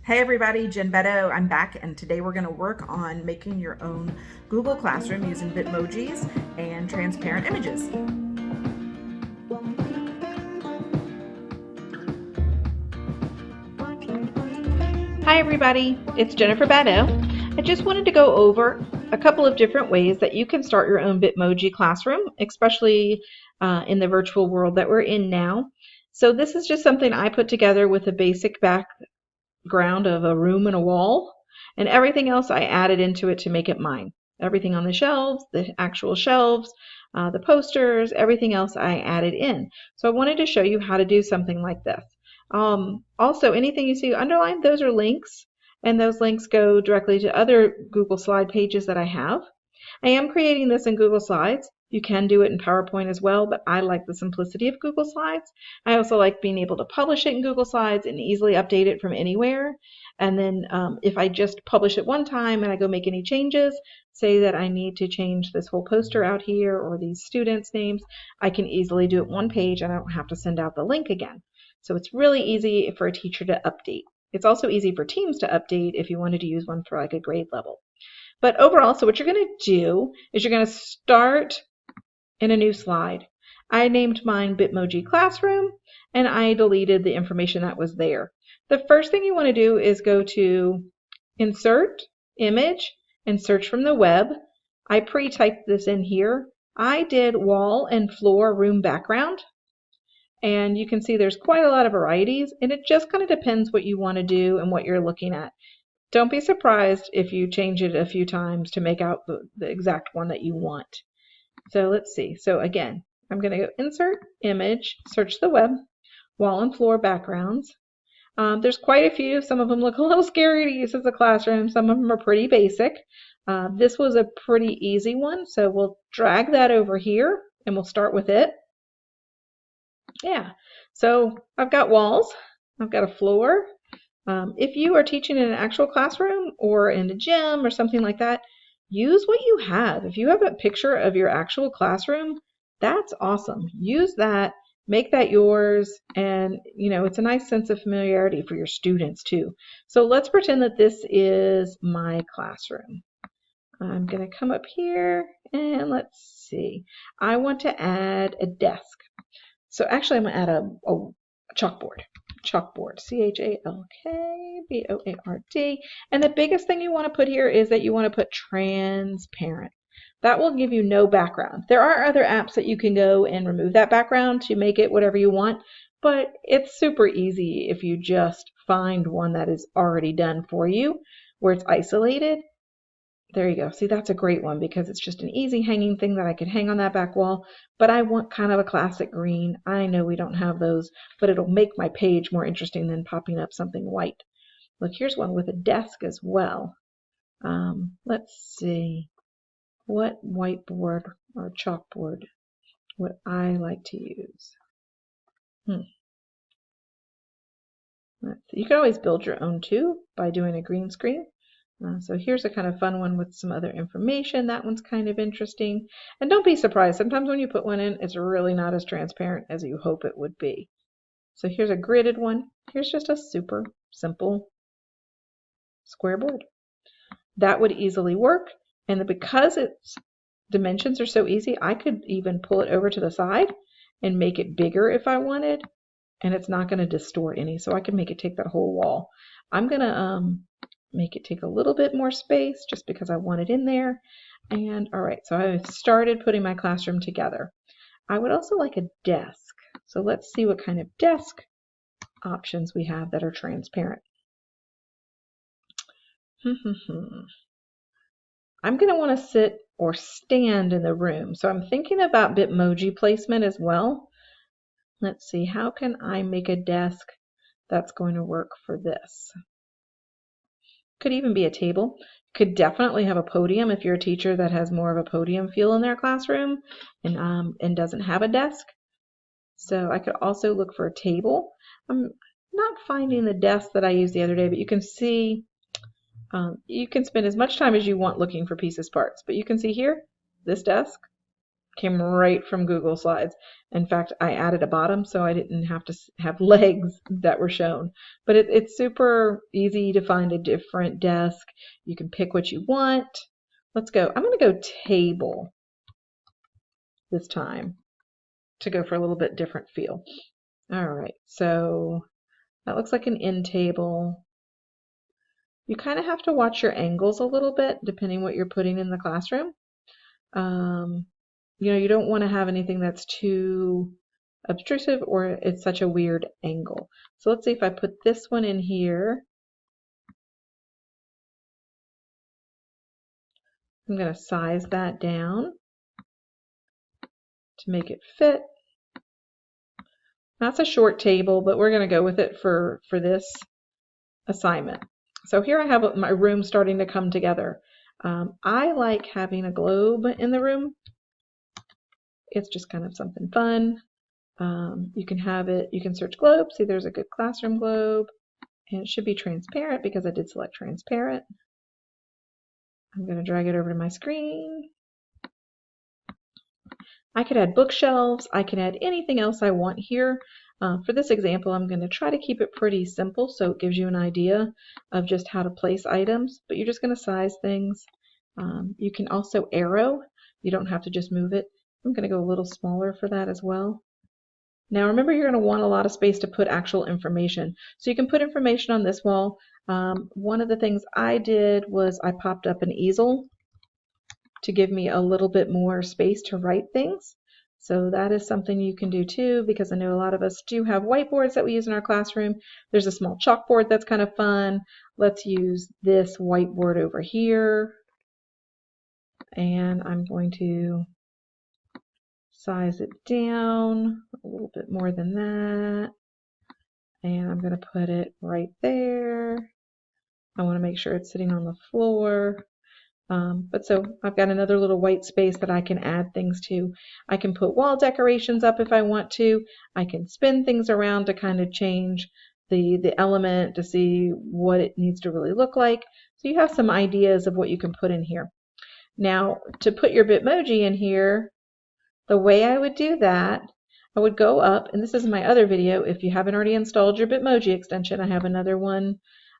Hey everybody, Jen Beto. I'm back, and today we're going to work on making your own Google Classroom using Bitmojis and transparent images. Hi everybody, it's Jennifer Beto. I just wanted to go over a couple of different ways that you can start your own Bitmoji classroom, especially in the virtual world that we're in now. So this is just something I put together with a basic background of a room and a wall, and everything else I added into it to make it mine. Everything on the shelves, the actual shelves, the posters, everything else I added in. So I wanted to show you how to do something like this. Also, anything you see underlined, those are links, and those links go directly to other Google Slide pages that I have. I am creating this in Google Slides. You can do it in PowerPoint as well, but I like the simplicity of Google Slides. I also like being able to publish it in Google Slides and easily update it from anywhere. And then if I just publish it one time and I go make any changes, say that I need to change this whole poster out here or these students' names, I can easily do it one page and I don't have to send out the link again. So it's really easy for a teacher to update. It's also easy for teams to update if you wanted to use one for like a grade level. But overall, so what you're going to do is you're going to start in a new slide. I named mine Bitmoji Classroom, and I deleted the information that was there. The first thing you want to do is go to Insert, Image, and search from the web. I pre-typed this in here. I did wall and floor room background, and you can see there's quite a lot of varieties, and it just kind of depends what you want to do and what you're looking at. Don't be surprised if you change it a few times to make out the exact one that you want. So let's see. So again, I'm going to go Insert, Image, search the web, wall and floor backgrounds. There's quite a few. Some of them look a little scary to use as a classroom. Some of them are pretty basic. This was a pretty easy one, so we'll drag that over here and we'll start with it. Yeah, so I've got walls, I've got a floor. If you are teaching in an actual classroom or in a gym or something like that, use what you have. If you have a picture of your actual classroom, that's awesome. Use that, make that yours, and it's a nice sense of familiarity for your students too. So let's pretend that this is my classroom. I'm going to come up here and let's see. I want to add a desk. So actually I'm going to add a chalkboard. Chalkboard, Chalkboard. And the biggest thing you want to put here is that you want to put transparent. That will give you no background. There are other apps that you can go and remove that background to make it whatever you want, but it's super easy if you just find one that is already done for you, where it's isolated. There you go. See, that's a great one because it's just an easy hanging thing that I could hang on that back wall, but I want kind of a classic green. I know we don't have those, but it'll make my page more interesting than popping up something white. Look, here's one with a desk as well. Let's see what whiteboard or chalkboard would I like to use. You can always build your own too by doing a green screen. So here's a kind of fun one with some other information. That one's kind of interesting. And don't be surprised. Sometimes when you put one in, it's really not as transparent as you hope it would be. So here's a gridded one. Here's just a super simple square board. That would easily work. And because its dimensions are so easy, I could even pull it over to the side and make it bigger if I wanted. And it's not going to distort any. So I can make it take that whole wall. I'm going to make it take a little bit more space just because I want it in there. And all right, so I've started putting my classroom together. I would also like a desk. So let's see what kind of desk options we have that are transparent. I'm going to want to sit or stand in the room. So I'm thinking about Bitmoji placement as well. Let's see, how can I make a desk that's going to work for this? Could even be a table. Could definitely have a podium if you're a teacher that has more of a podium feel in their classroom and doesn't have a desk. So I could also look for a table. I'm not finding the desk that I used the other day, but you can see you can spend as much time as you want looking for pieces parts. But you can see here, this desk, came right from Google Slides. In fact, I added a bottom so I didn't have to have legs that were shown. But it's super easy to find a different desk. You can pick what you want. Let's go. I'm going to go table this time to go for a little bit different feel. All right, so that looks like an end table. You kind of have to watch your angles a little bit depending what you're putting in the classroom. You don't want to have anything that's too obtrusive or it's such a weird angle. So let's see if I put this one in here. I'm going to size that down to make it fit. That's a short table, but we're going to go with it for this assignment. So here I have my room starting to come together. I like having a globe in the room. It's just kind of something fun. You can have it, you can search globe, see there's a good classroom globe, and it should be transparent because I did select transparent. I'm going to drag it over to my screen. I could add bookshelves, I can add anything else I want here. For this example, I'm going to try to keep it pretty simple so it gives you an idea of just how to place items, but you're just going to size things. You can also arrow, you don't have to just move it. I'm going to go a little smaller for that as well. Now remember, you're going to want a lot of space to put actual information. So you can put information on this wall. One of the things I did was I popped up an easel to give me a little bit more space to write things. So that is something you can do too, because I know a lot of us do have whiteboards that we use in our classroom. There's a small chalkboard that's kind of fun. Let's use this whiteboard over here. And I'm going to size it down a little bit more than that. And I'm going to put it right there. I want to make sure it's sitting on the floor. But so I've got another little white space that I can add things to. I can put wall decorations up if I want to. I can spin things around to kind of change the element to see what it needs to really look like. So you have some ideas of what you can put in here. Now, to put your Bitmoji in here, the way I would do that, I would go up, and this is my other video. If you haven't already installed your Bitmoji extension, I have another one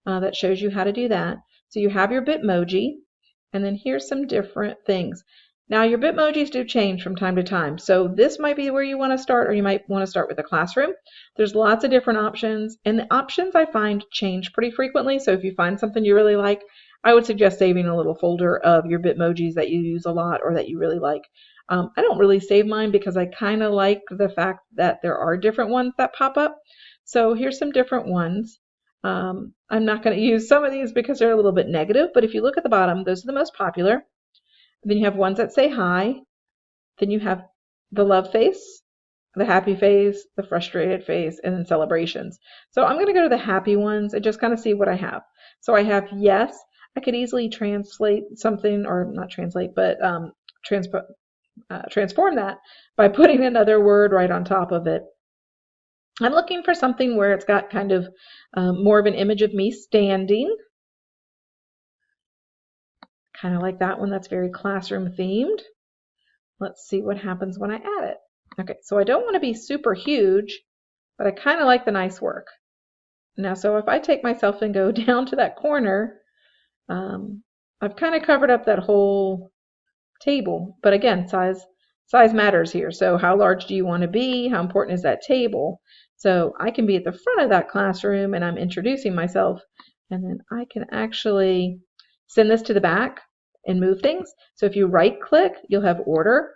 that shows you how to do that. So you have your Bitmoji, and then here's some different things. Now your Bitmojis do change from time to time. So this might be where you want to start, or you might want to start with a classroom. There's lots of different options, and the options I find change pretty frequently. So if you find something you really like, I would suggest saving a little folder of your Bitmojis that you use a lot or that you really like. I don't really save mine because I kind of like the fact that there are different ones that pop up. So here's some different ones. I'm not going to use some of these because they're a little bit negative, but if you look at the bottom, those are the most popular. Then you have ones that say hi. Then you have the love face, the happy face, the frustrated face, and then celebrations. So I'm going to go to the happy ones and just kind of see what I have. So I have yes. I could easily translate something, or not translate, but transform that by putting another word right on top of it. I'm looking for something where it's got kind of more of an image of me standing. Kind of like that one, that's very classroom themed. Let's see what happens when I add it. Okay, so I don't want to be super huge, but I kind of like the nice work. Now, so if I take myself and go down to that corner, I've kind of covered up that whole table. But again, size matters here. So how large do you want to be? How important is that table? So I can be at the front of that classroom and I'm introducing myself, and then I can actually send this to the back and move things. So if you right click, you'll have order,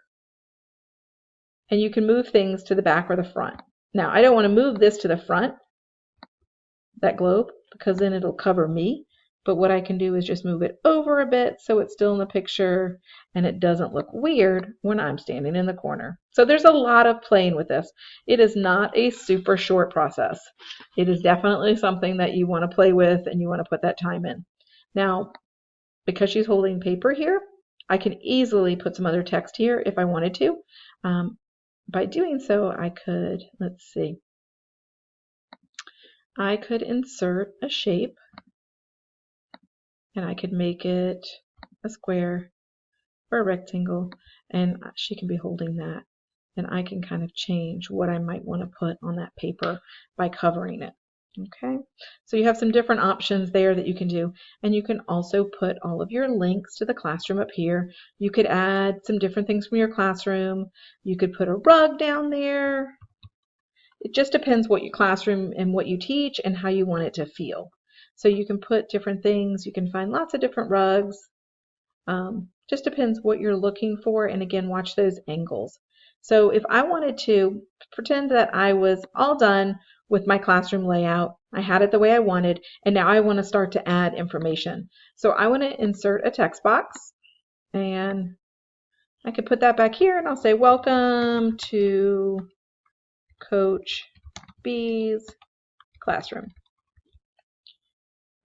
and you can move things to the back or the front. Now I don't want to move this to the front, that globe, because then it'll cover me. But what I can do is just move it over a bit so it's still in the picture and it doesn't look weird when I'm standing in the corner. So there's a lot of playing with this. It is not a super short process. It is definitely something that you want to play with and you want to put that time in. Now, because she's holding paper here, I can easily put some other text here if I wanted to. By doing so, I could, let's see, I could insert a shape and I could make it a square, or a rectangle, and she can be holding that. And I can kind of change what I might want to put on that paper by covering it. Okay, so you have some different options there that you can do, and you can also put all of your links to the classroom up here. You could add some different things from your classroom. You could put a rug down there. It just depends what your classroom and what you teach and how you want it to feel. So you can put different things. You can find lots of different rugs. Just depends what you're looking for, and again, watch those angles. So if I wanted to pretend that I was all done with my classroom layout, I had it the way I wanted, and now I want to start to add information. So I want to insert a text box, and I could put that back here, and I'll say, welcome to Coach B's classroom.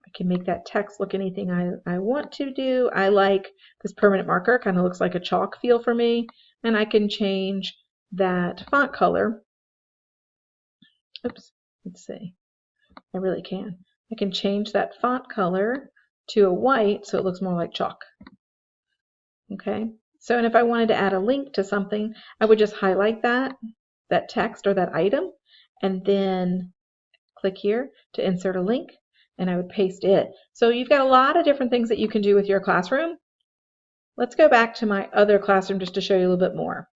I can make that text look anything I want to do. I like this permanent marker, kind of looks like a chalk feel for me, and I can change that font color. Oops, let's see. I really can. I can change that font color to a white so it looks more like chalk. Okay, so and if I wanted to add a link to something, I would just highlight that text or that item, and then click here to insert a link, and I would paste it. So you've got a lot of different things that you can do with your classroom. Let's go back to my other classroom just to show you a little bit more.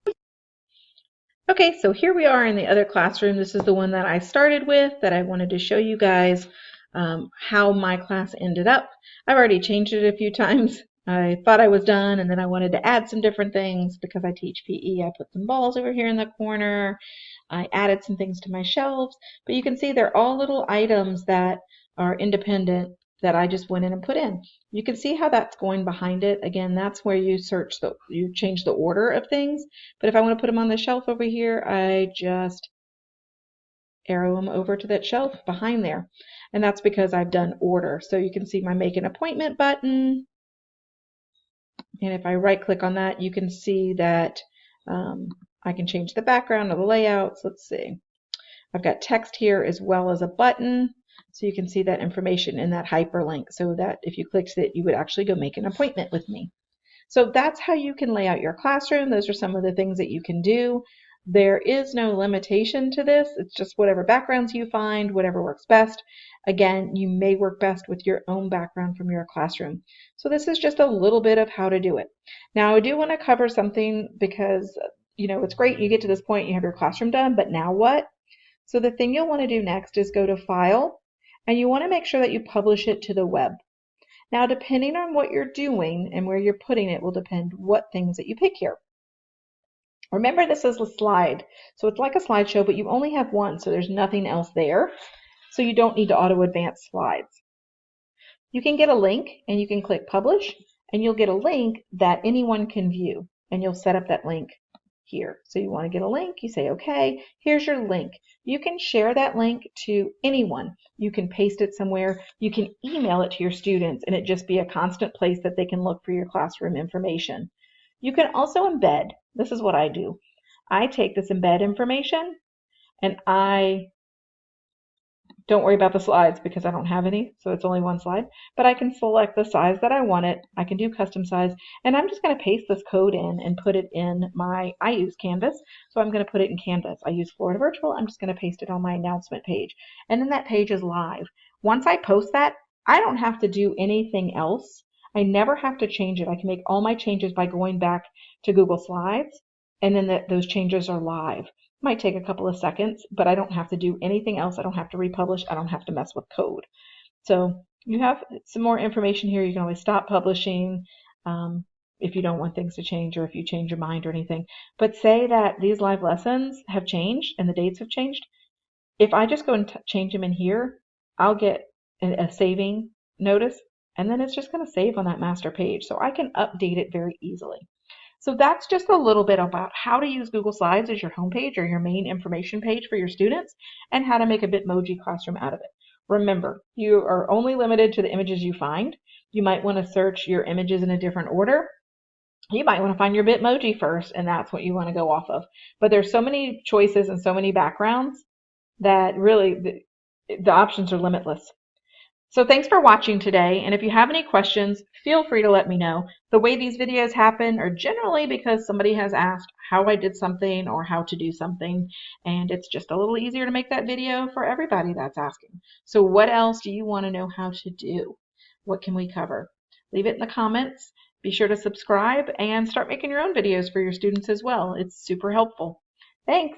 Okay, so here we are in the other classroom. This is the one that I started with that I wanted to show you guys how my class ended up. I've already changed it a few times. I thought I was done, and then I wanted to add some different things because I teach PE. I put some balls over here in the corner. I added some things to my shelves, but you can see they're all little items that are independent that I just went in and put in. You can see how that's going behind it. Again, that's where you you change the order of things. But if I want to put them on the shelf over here, I just arrow them over to that shelf behind there. And that's because I've done order. So you can see my make an appointment button. And if I right click on that, you can see that I can change the background or the layouts. Let's see. I've got text here as well as a button. So you can see that information in that hyperlink so that if you clicked it, you would actually go make an appointment with me. So that's how you can lay out your classroom. Those are some of the things that you can do. There is no limitation to this. It's just whatever backgrounds you find, whatever works best. Again, you may work best with your own background from your classroom. So this is just a little bit of how to do it. Now, I do want to cover something because, you know, it's great you get to this point, you have your classroom done, but now what? So the thing you'll want to do next is go to File, and you want to make sure that you publish it to the web. Now, depending on what you're doing and where you're putting it will depend what things that you pick here. Remember, this is a slide, so it's like a slideshow, but you only have one, so there's nothing else there. So you don't need to auto-advance slides. You can get a link, and you can click Publish, and you'll get a link that anyone can view, and you'll set up that link here. So you want to get a link, you say, okay, here's your link. You can share that link to anyone. You can paste it somewhere. You can email it to your students, and it just be a constant place that they can look for your classroom information. You can also embed. This is what I do. I take this embed information, and I don't worry about the slides because I don't have any, so it's only one slide. But I can select the size that I want it. I can do custom size, and I'm just going to paste this code in and put it in I use Canvas, so I'm going to put it in Canvas. I use Florida Virtual. I'm just going to paste it on my announcement page, and then that page is live. Once I post that, I don't have to do anything else. I never have to change it. I can make all my changes by going back to Google Slides, and then those changes are live. Might take a couple of seconds, but I don't have to do anything else. I don't have to republish. I don't have to mess with code. So you have some more information here. You can always stop publishing if you don't want things to change or if you change your mind or anything. But say that these live lessons have changed and the dates have changed. If I just go and change them in here, I'll get a saving notice, and then it's just going to save on that master page. So I can update it very easily. So that's just a little bit about how to use Google Slides as your homepage or your main information page for your students, and how to make a Bitmoji classroom out of it. Remember, you are only limited to the images you find. You might want to search your images in a different order. You might want to find your Bitmoji first, and that's what you want to go off of. But there's so many choices and so many backgrounds that really the options are limitless. So thanks for watching today, and if you have any questions, feel free to let me know. The way these videos happen are generally because somebody has asked how I did something or how to do something, and it's just a little easier to make that video for everybody that's asking. So what else do you want to know how to do? What can we cover? Leave it in the comments. Be sure to subscribe and start making your own videos for your students as well. It's super helpful. Thanks!